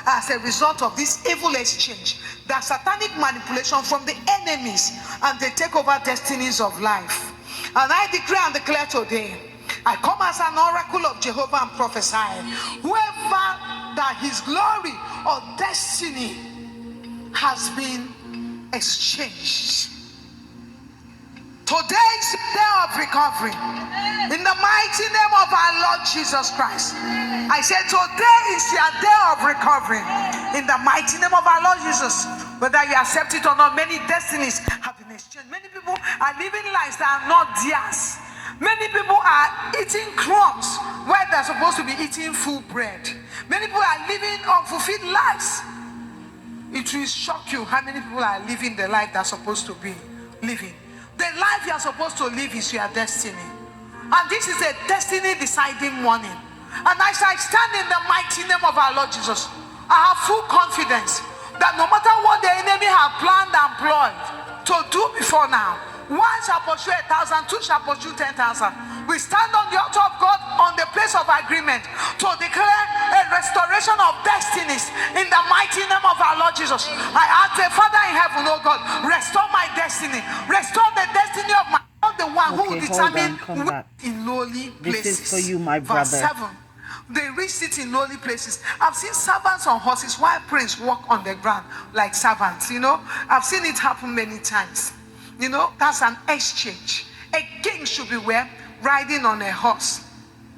as a result of this evil exchange, that satanic manipulation from the enemies, and they take over destinies of life. And I decree and declare today, I come as an oracle of Jehovah and prophesy, whoever that his glory or destiny has been exchanged, today is the day of recovery. In the mighty name of our Lord Jesus Christ, I said today is your day of recovery. In the mighty name of our Lord Jesus, whether you accept it or not, many destinies have been exchanged. Many people are living lives that are not theirs. Many people are eating crumbs where they're supposed to be eating full bread. Many people are living unfulfilled lives. It will shock you how many people are living the life they're supposed to be living. The life you're supposed to live is your destiny. And this is a destiny deciding morning. And as I stand in the mighty name of our Lord Jesus, I have full confidence that no matter what the enemy have planned and ployed to do before now, one shall pursue 1,000, two shall pursue 10,000. We stand on the altar of God on the place of agreement to declare a restoration of destinies in the mighty name of our Lord Jesus. I ask the Father in heaven, oh God, restore my destiny, restore the destiny of my, not the one who determined in lowly places. This is for you, my brother. Verse 7. They reached it in lowly places. I've seen servants on horses while princes walk on the ground like servants. I've seen it happen many times. That's an exchange. A king should be where? Riding on a horse.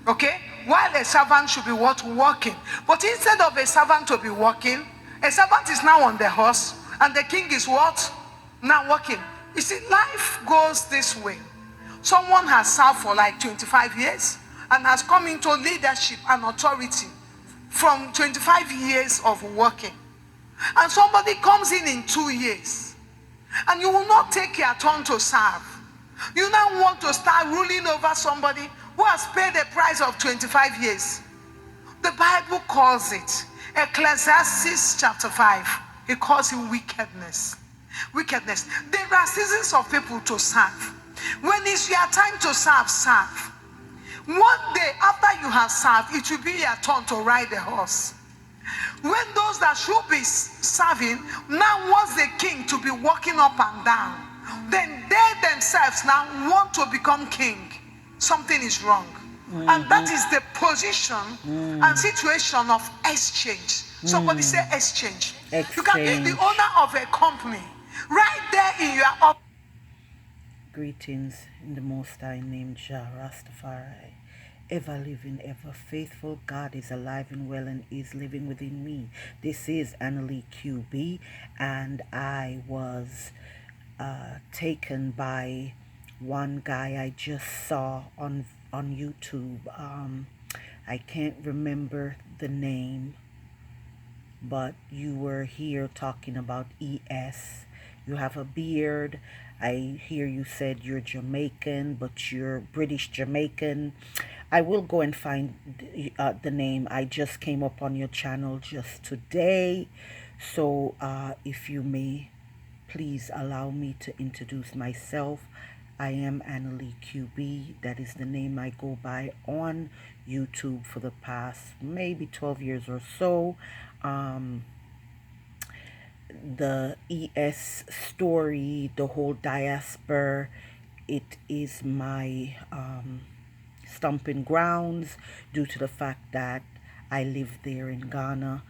Okay? While a servant should be what? Walking. But instead of a servant to be walking, a servant is now on the horse, and the king is what? Now walking. You see, life goes this way. Someone has served for like 25 years and has come into leadership and authority from 25 years of working. And somebody comes in 2 years. And you will not take your turn to serve. You now want to start ruling over somebody who has paid the price of 25 years. The Bible calls it, Ecclesiastes chapter 5, it calls it wickedness. Wickedness. There are seasons of people to serve. When it's your time to serve, serve. One day after you have served, it will be your turn to ride the horse. When those that should be serving now wants the king to be walking up and down, then they themselves now want to become king. Something is wrong. And that is the position and situation of exchange. Somebody say exchange. You can be the owner of a company right there in your Greetings in the Most High name Jah Rastafari. Ever living, ever faithful, God is alive and well and is living within me. This is Annalie QB, and I was taken by one guy I just saw on YouTube. I can't remember the name, but you were here talking about ES. You have a beard. I hear you said you're Jamaican, but you're British Jamaican. I will go and find the name. I just came up on your channel just today. So if you may, please allow me to introduce myself. I am Annalie QB. That is the name I go by on YouTube for the past maybe 12 years or so. The ES story, the whole diaspora, it is my stomping grounds due to the fact that I lived there in Ghana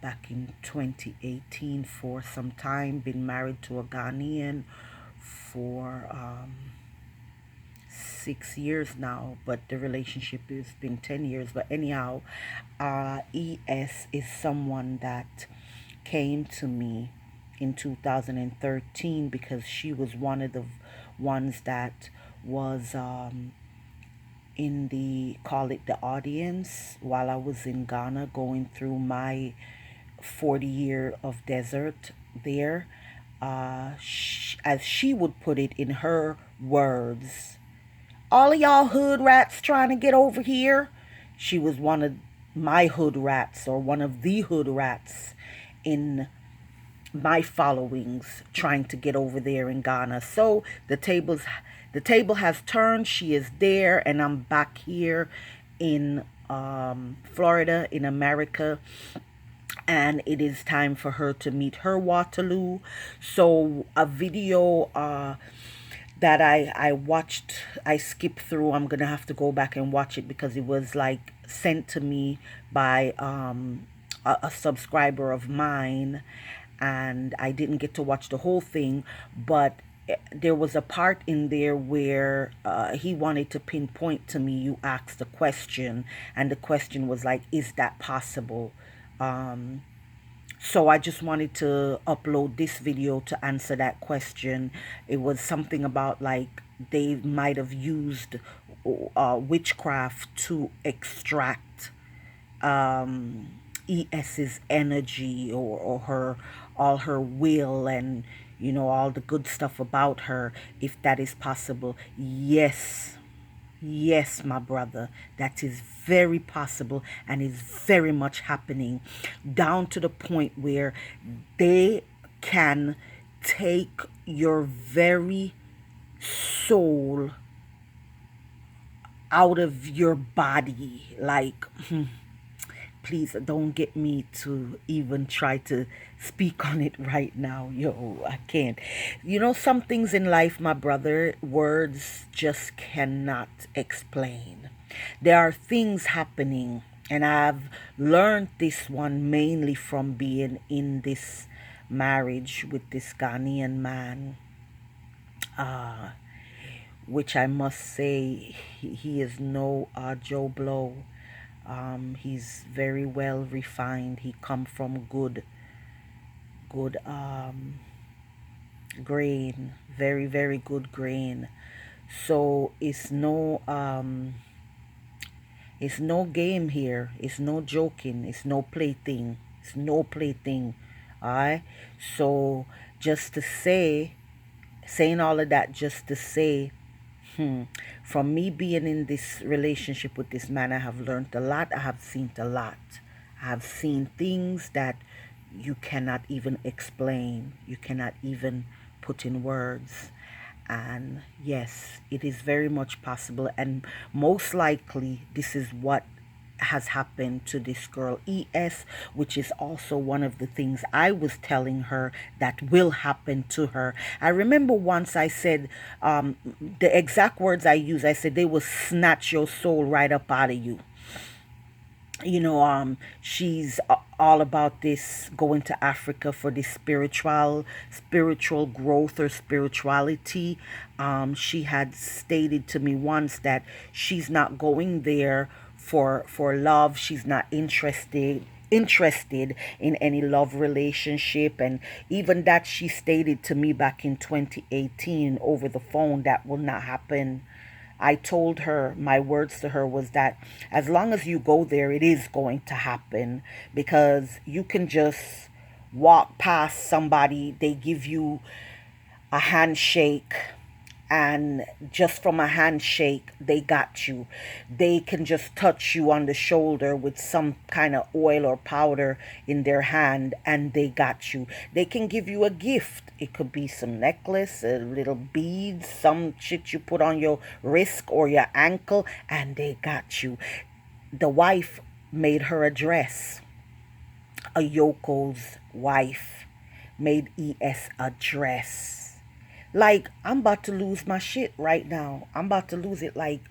back in 2018 for some time. Been married to a Ghanaian for 6 years now, but the relationship has been 10 years. But anyhow, ES is someone that came to me in 2013 because she was one of the ones that was in the, call it the audience, while I was in Ghana going through my 40 year of desert there. As she would put it in her words, all of y'all hood rats trying to get over here. She was one of my hood rats, or one of the hood rats in my followings trying to get over there in Ghana. So the table has turned. She is there, and I'm back here in Florida, in America. and it is time for her to meet her Waterloo. So a video that I watched, I skipped through. I'm gonna have to go back and watch it because it was like sent to me by a subscriber of mine, and I didn't get to watch the whole thing, but there was a part in there where he wanted to pinpoint to me, you asked a question, and the question was like, is that possible? So I just wanted to upload this video to answer that question. It was something about like they might have used witchcraft to extract ES's energy, or her, all her will, and all the good stuff about her, if that is possible. Yes. Yes, my brother, that is very possible and is very much happening, down to the point where they can take your very soul out of your body. Like, please don't get me to even try to speak on it right now. Yo, I can't. Some things in life, my brother, words just cannot explain. There are things happening, and I've learned this one mainly from being in this marriage with this Ghanaian man, which I must say, he is no Joe Blow. He's very well refined. He come from good grain, very, very good grain. So it's no game here. It's no joking. It's no plaything. It's no plaything. Alright? So just to saying all of that just to say, from me being in this relationship with this man, I have learned a lot. I have seen a lot. I have seen things that you cannot even explain. You cannot even put in words. And yes, it is very much possible. And most likely, this is what has happened to this girl ES, which is also one of the things I was telling her that will happen to her. I remember once I said, the exact words I used, I said they will snatch your soul right up out of you. She's all about this, going to Africa for this spiritual growth or spirituality. She had stated to me once that she's not going there for love. She's not interested in any love relationship, and even that she stated to me back in 2018 over the phone, that will not happen. I told her, my words to her was that as long as you go there, it is going to happen, because you can just walk past somebody, they give you a handshake, and just from a handshake, they got you. They can just touch you on the shoulder with some kind of oil or powder in their hand, and they got you. They can give you a gift. It could be some necklace, a little beads, some shit you put on your wrist or your ankle, and they got you. The wife made her a dress. AYoko's wife made ES a dress. Like, I'm about to lose my shit right now. I'm about to lose it. Like,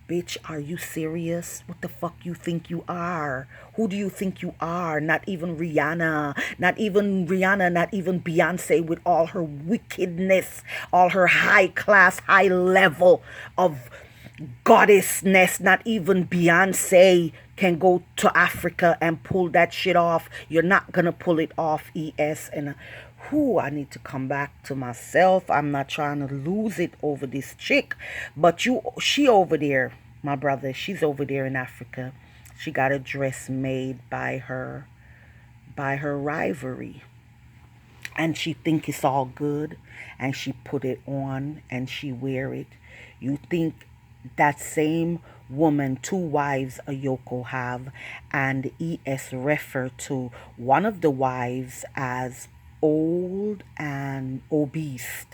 bitch, are you serious? What the fuck you think you are? Who do you think you are? Not even Rihanna. Not even Beyonce, with all her wickedness, all her high class, high level of goddessness. Not even Beyonce can go to Africa and pull that shit off. You're not gonna pull it off, ES. And I need to come back to myself. I'm not trying to lose it over this chick, but she over there, my brother, she's over there in Africa. She got a dress made by her rivalry, and she think it's all good, and she put it on and she wear it. You think that same woman, 2 wives AYoko have, and ES refer to one of the wives as old and obese.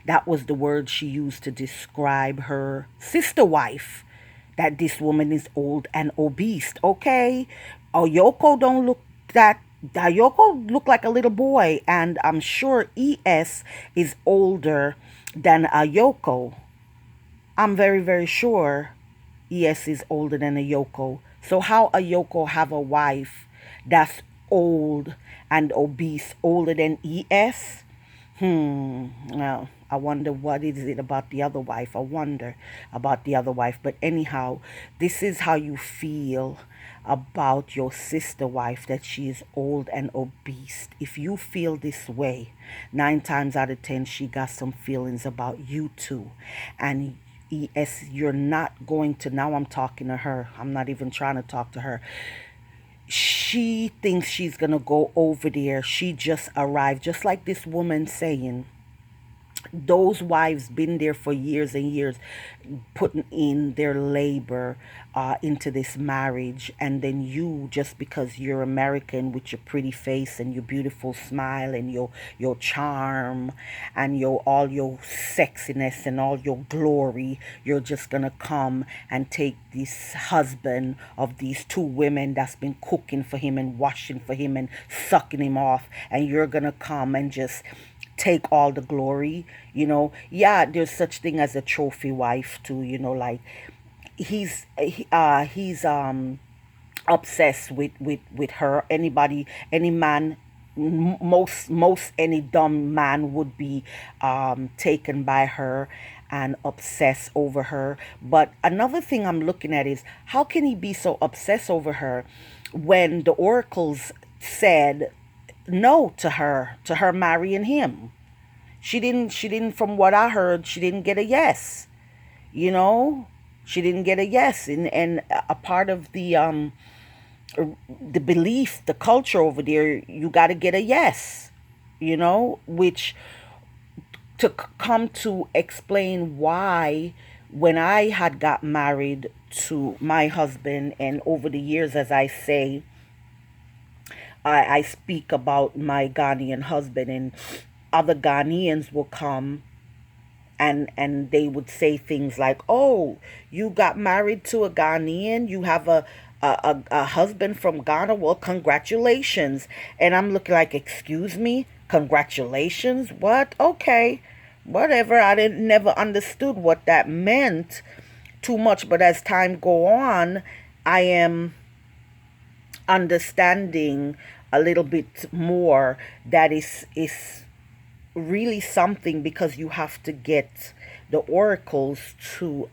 That was the word she used to describe her sister wife, that this woman is old and obese. Okay, AYoko don't look that AYoko looked like a little boy, and I'm sure ES is older than AYoko. I'm very, very sure ES is older than AYoko. So how AYoko have a wife that's old and obese, older than ES? Well, I wonder what is it about the other wife. I wonder about the other wife. But anyhow, this is how you feel about your sister wife, that she is old and obese. If you feel this way, 9 times out of 10, she got some feelings about you too. And ES, you're not going to, now I'm talking to her. I'm not even trying to talk to her. She thinks she's going to go over there. She just arrived, just like this woman saying, those wives been there for years and years, putting in their labor into this marriage, and then you, just because you're American with your pretty face and your beautiful smile and your charm and your all your sexiness and all your glory, you're just gonna come and take this husband of these two women that's been cooking for him and washing for him and sucking him off, and you're gonna come and just take all the glory. Yeah, there's such thing as a trophy wife too. Like he's obsessed with her. Any man, most any dumb man would be taken by her and obsessed over her. But another thing I'm looking at is, how can he be so obsessed over her when the oracles said no to her marrying him? She didn't, from what I heard, she didn't get a yes. you know she didn't get a yes. And a part of the belief, the culture over there, you got to get a yes. Which, to come to explain why, when I had got married to my husband, and over the years, as I say, I speak about my Ghanaian husband, and other Ghanaians will come and they would say things like, "Oh, you got married to a Ghanaian, you have a husband from Ghana, well, congratulations." And I'm looking like, "Excuse me, congratulations? What? Okay, whatever." I didn't never understood what that meant too much, but as time go on, I am understanding a little bit more that is really something, because you have to get the oracles to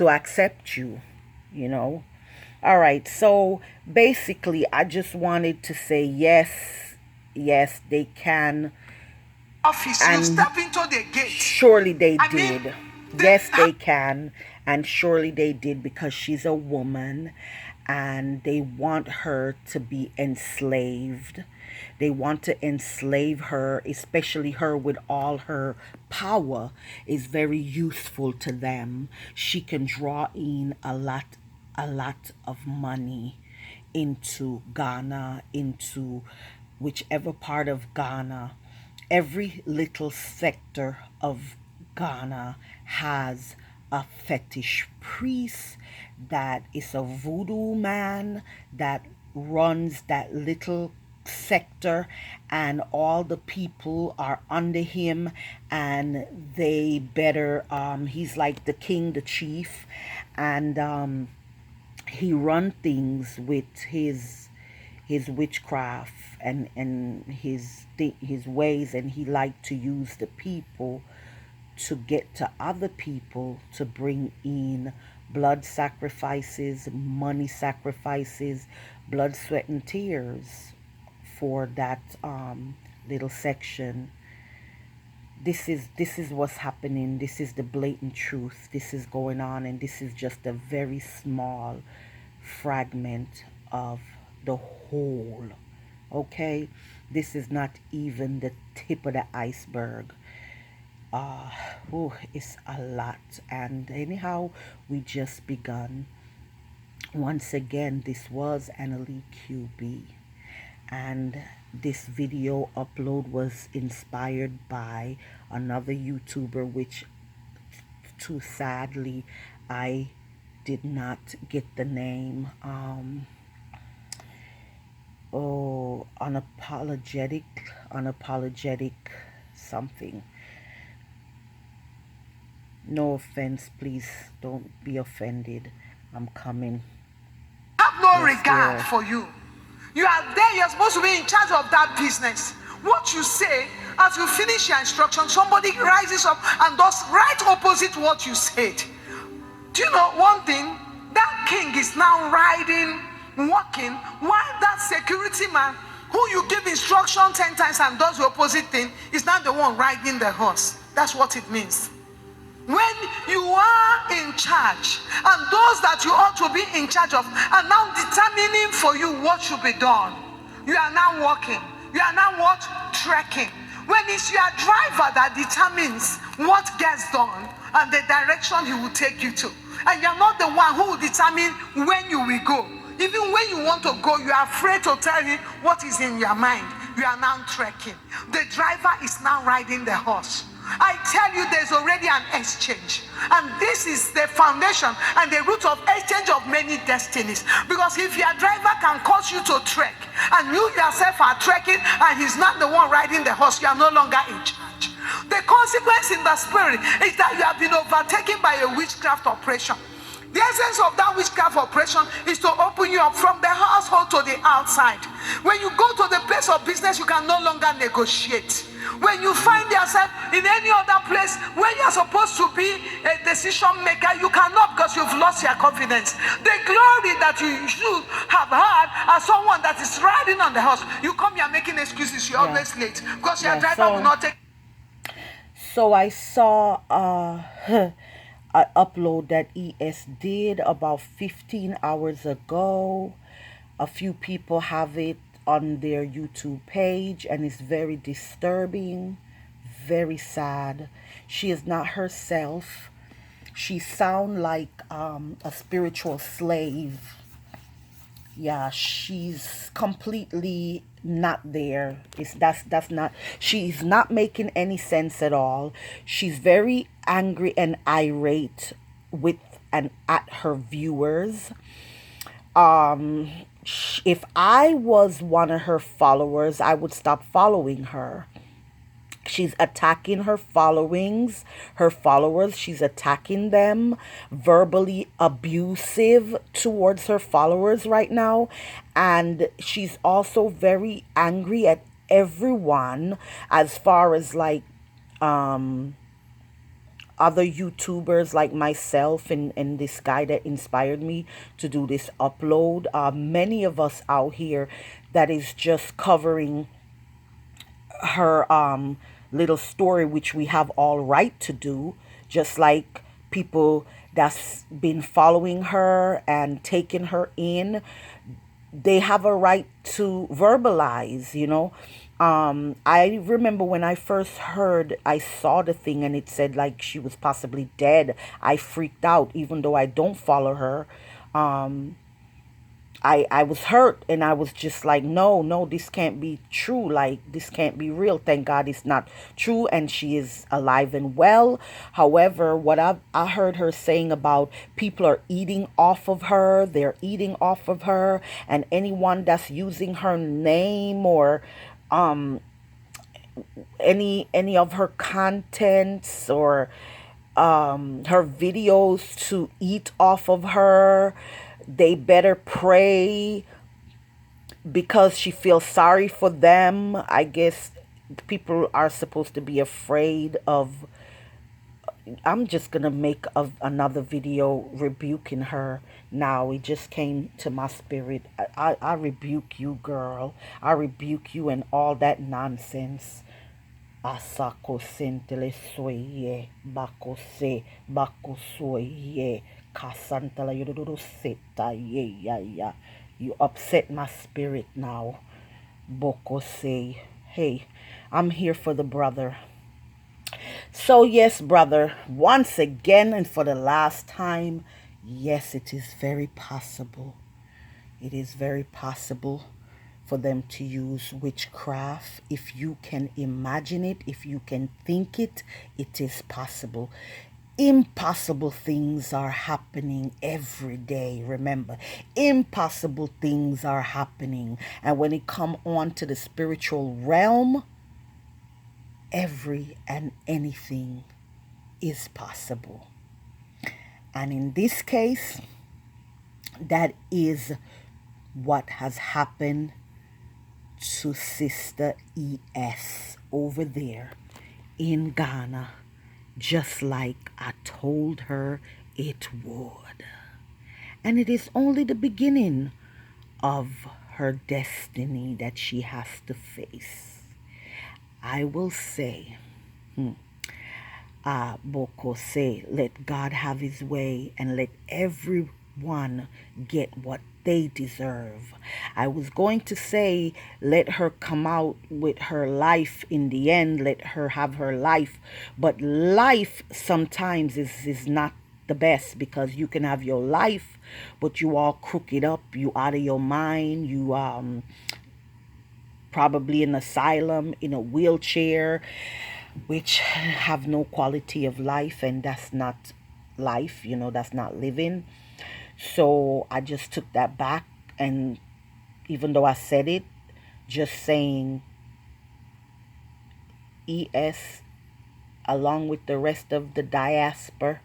accept you. you know all right, so basically I just wanted to say, yes, yes, they can, Office, you and step into the gate. surely they I mean, did. Yes, they can, and surely they did, because she's a woman and they want her to be enslaved. They want to enslave her, especially her with all her power is very useful to them. She can draw in a lot of money into Ghana, into whichever part of Ghana. Every little sector of Ghana has a fetish priest that is a voodoo man that runs that little sector, and all the people are under him, and they better, he's like the king, the chief, and he run things with his witchcraft and his ways, and he liked to use the people to get to other people, to bring in blood sacrifices, money sacrifices, blood, sweat, and tears for that little section. This is what's happening. This is the blatant truth. This is going on, and this is just a very small fragment of the whole. Okay, this is not even the tip of the iceberg. uh it's a lot. And anyhow, we just begun. Once again, this was Annalie QB, and this video upload was inspired by another YouTuber, which, too sadly, I did not get the name. Oh, unapologetic something. No offense, please don't be offended. I'm coming. Have no Yes, regard dear. for you. You are there, you're supposed to be in charge of that business. What you say, as you finish your instruction, somebody rises up and does right opposite what you said. Do you know one thing? That king is now riding, walking, while that security man who you give instruction 10 times and does the opposite thing is not the one riding the horse. That's what it means. When you are in charge, and those that you ought to be in charge of are now determining for you what should be done, you are now walking, you are now what? Trekking. When it's your driver that determines what gets done and the direction he will take you to, and you're not the one who will determine when you will go. Even when you want to go, you are afraid to tell him what is in your mind. You are now trekking. The driver is now riding the horse. I tell you, there's already an exchange, and this is the foundation and the root of exchange of many destinies. Because if your driver can cause you to trek, and you yourself are trekking, and he's not the one riding the horse, you are no longer in charge. The consequence in the spirit is that you have been overtaken by a witchcraft operation. The essence of that witchcraft operation is to open you up from the household to the outside. When you go to the place of business, you can no longer negotiate. When you find yourself in any other place where you're supposed to be a decision maker, you cannot, because you've lost your confidence. The glory that you should have had as someone that is riding on the horse, you come here making excuses, you're always late because your driver will not take. So I saw an upload that ES did about 15 hours ago. A few people have it on their YouTube page, and it's very disturbing, very sad. She is not herself. She sounds like a spiritual slave. Yeah, she's completely not there. That's not, she's not making any sense at all. She's very angry and irate with and at her viewers. If I was one of her followers, I would stop following her. She's attacking her followers. She's attacking them, verbally abusive towards her followers right now. And she's also very angry at everyone, as far as like other YouTubers like myself and this guy that inspired me to do this upload. Many of us out here that is just covering her little story, which we have all right to do, just like people that's been following her and taking her in, they have a right to verbalize, you know. I remember when I first heard, I saw the thing and it said like she was possibly dead. I freaked out, even though I don't follow her. I was hurt, and I was just like, no, this can't be true. Like, this can't be real. Thank God it's not true, and she is alive and well. However, what I heard her saying about people are eating off of her, they're eating off of her, and anyone that's using her name or any of her contents or her videos to eat off of her, they better pray because she feels sorry for them. I guess people are supposed to be afraid of. I'm just gonna make another video rebuking her now. It just came to my spirit. I rebuke you, girl. I rebuke you and all that nonsense. Asako sentele soye bako se bako soye kasantala yododo seta ye ya ya. You upset my spirit now. Boko say, hey, I'm here for the brother. So yes, brother, once again and for the last time, yes, it is very possible. It is very possible for them to use witchcraft. If you can imagine it, if you can think it, it is possible. Impossible things are happening every day. Remember, impossible things are happening. And when it come on to the spiritual realm, every and anything is possible. And in this case, that is what has happened to Sister ES over there in Ghana, just like I told her it would. And it is only the beginning of her destiny that she has to face. I will say, Boko say, let God have his way and let everyone get what they deserve. I was going to say, let her come out with her life in the end, let her have her life. But life sometimes is not the best, because you can have your life, but you all crooked up, you out of your mind, you probably in asylum, in a wheelchair, which have no quality of life, and that's not life, that's not living. So I just took that back, and even though I said it, just saying ES along with the rest of the diaspora,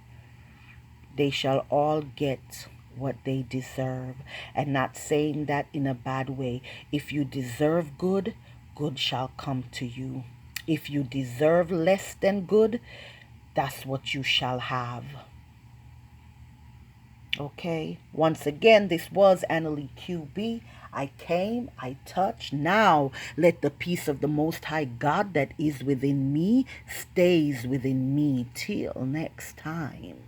they shall all get what they deserve. And not saying that in a bad way. If you deserve good, good shall come to you. If you deserve less than good, that's what you shall have. Okay, once again, this was Annalie QB. I came, I touched. Now let the peace of the Most High God that is within me stays within me till next time.